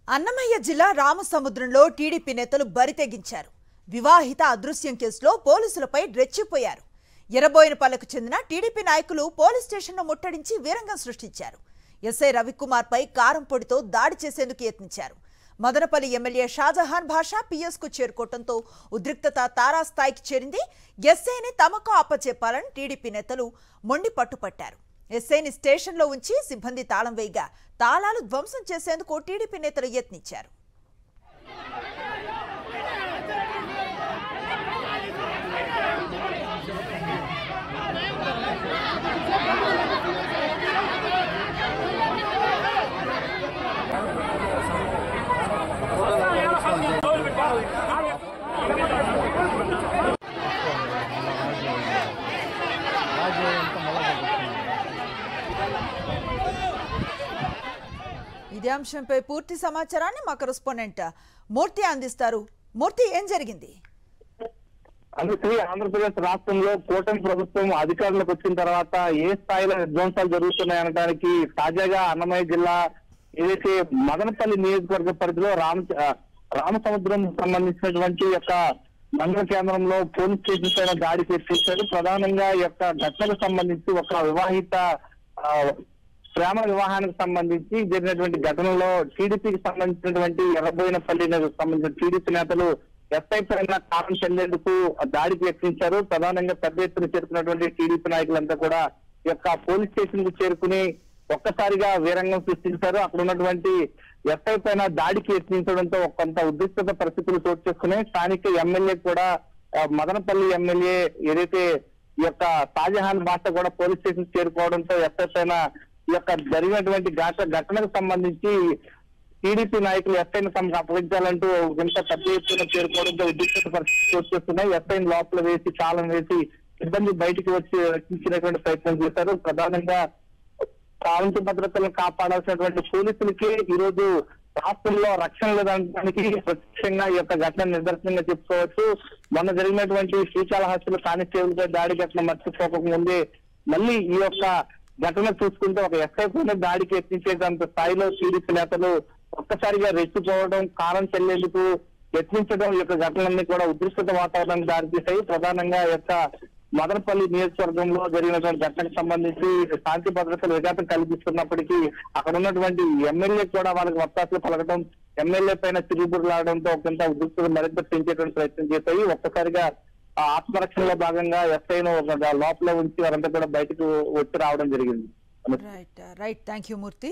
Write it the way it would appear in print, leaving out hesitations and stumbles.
అన్నమయ్య జిల్లా రామసముద్రంలో టీడీపీ నేతలు బరితెగించారు. వివాహిత అదృశ్యం కేసులో పోలీసులపై రెచ్చిపోయారు. ఎర్రబోయినపల్లికి చెందిన టీడీపీ నాయకులు పోలీస్ స్టేషన్ను ముట్టడించి వీరంగం సృష్టించారు. ఎస్ఐ రవికుమార్ పై కారం పొడితో దాడి చేసేందుకు యత్నించారు. మదనపల్లి ఎమ్మెల్యే షాజహాన్ భాషా పిఎస్కు చేరుకోవడంతో ఉద్రిక్తత తారాస్థాయికి చేరింది. ఎస్ఐని తమకు అప్పచెప్పాలని టీడీపీ నేతలు మొండి పట్టుపట్టారు. ఎస్ఐని స్టేషన్లో ఉంచి సిబ్బంది తాళం వేయగా తాళాలు ధ్వంసం చేసేందుకు టీడీపీ నేతలు యత్నించారు. ఇదే అంశంపై పూర్తి సమాచారాన్ని మా కరెస్పాండెంట్ మూర్తి అందిస్తారు. మూర్తి, ఏం జరిగింది? అందుకే ఆంధ్రప్రదేశ్ రాష్ట్రంలో కూటమి ప్రభుత్వం అధికారంలోకి వచ్చిన తర్వాత ఏ స్థాయిలో విధ్వంసాలు జరుగుతున్నాయనడానికి తాజాగా అన్నమయ్య జిల్లా ఏదైతే మదనపల్లి నియోజకవర్గ పరిధిలో రామసముద్రం సంబంధించినటువంటి యొక్క మండల కేంద్రంలో పోలీస్ స్టేషన్ పైన దాడి చేశారు. ప్రధానంగా ఈ యొక్క ఘటనకు సంబంధించి ఒక వివాహిత ప్రేమ వివాహానికి సంబంధించి జరిగినటువంటి ఘటనలో టీడీపీకి సంబంధించినటువంటి ఎర్రబోయినపల్లికి సంబంధించిన టీడీపీ నేతలు ఎస్ఐ పైన కారం చెల్లేందుకు దాడికి యత్నించారు. ప్రధానంగా పెద్ద ఎత్తున చేరుకున్నటువంటి టీడీపీ నాయకులంతా కూడా ఈ యొక్క పోలీస్ స్టేషన్ కు చేరుకుని ఒక్కసారిగా వీరంగం సృష్టించారు. అక్కడ ఉన్నటువంటి ఎస్ఐ పైన దాడికి యత్నించడంతో కొంత ఉద్రిక్తత పరిస్థితులు చోటు చేసుకున్నాయి. స్థానిక ఎమ్మెల్యే కూడా మదనపల్లి ఎమ్మెల్యే ఏదైతే ఈ యొక్క షాజహాన్ భాష కూడా పోలీస్ స్టేషన్ చేరుకోవడంతో ఎస్ఐ పైన ఈ యొక్క జరిగినటువంటి ఘటనకు సంబంధించి టీడీపీ నాయకులు ఎస్ఐని తమకు అప్పగించాలంటూ ఇంత పెద్ద ఎత్తున చేరుకోవడంతో ఉద్రిక్తత పరిస్థితులు చోటు చేస్తున్నాయి. ఎస్ఐని లోపల వేసి తాళం వేసి సిబ్బంది బయటికి వచ్చి రక్షించినటువంటి ప్రయత్నం చేశారు. ప్రధానంగా శాంతి భద్రతలను కాపాడాల్సినటువంటి పోలీసులకి ఈ రోజు రాష్ట్రంలో రక్షణ లేదనడానికి ప్రత్యక్షంగా ఈ యొక్క ఘటన నిదర్శనంగా చెప్పుకోవచ్చు. మొన్న జరిగినటువంటి శ్రీకాళహస్తిలో కానిస్టేబుల్ పై దాడి ఘటన మర్చిపోక ముందే మళ్ళీ ఈ యొక్క ఘటన చూసుకుంటే ఒక ఎస్ఐ పైన దాడికి యత్నించేంత స్థాయిలో టీడీపీ నేతలు ఒక్కసారిగా రెచ్చిపోవడం, కారం చెల్లేందుకు యత్నించడం ఈ యొక్క ఘటనలన్నీ కూడా ఉద్రిక్తత వాతావరణానికి దారితీశాయి. ప్రధానంగా ఈ యొక్క మదనపల్లి నియోజకవర్గంలో జరిగినటువంటి ఘటనకు సంబంధించి శాంతి భద్రతలు విఘాతం కల్పిస్తున్నప్పటికీ అక్కడ ఉన్నటువంటి ఎమ్మెల్యే కూడా వాళ్ళకి వత్తాసులు పలకడం, ఎమ్మెల్యే పైన తిరుగుబురులాడడంతో కొంత ఉద్రిక్తత మరింత పెంచేటువంటి ప్రయత్నం చేశాయి. ఒక్కసారిగా ఆత్మరక్షణలో భాగంగా ఎస్ఐను లోపల ఉంచి వారంతా కూడా బయటకు వచ్చి రావడం జరిగింది. Right, thank you Murthy.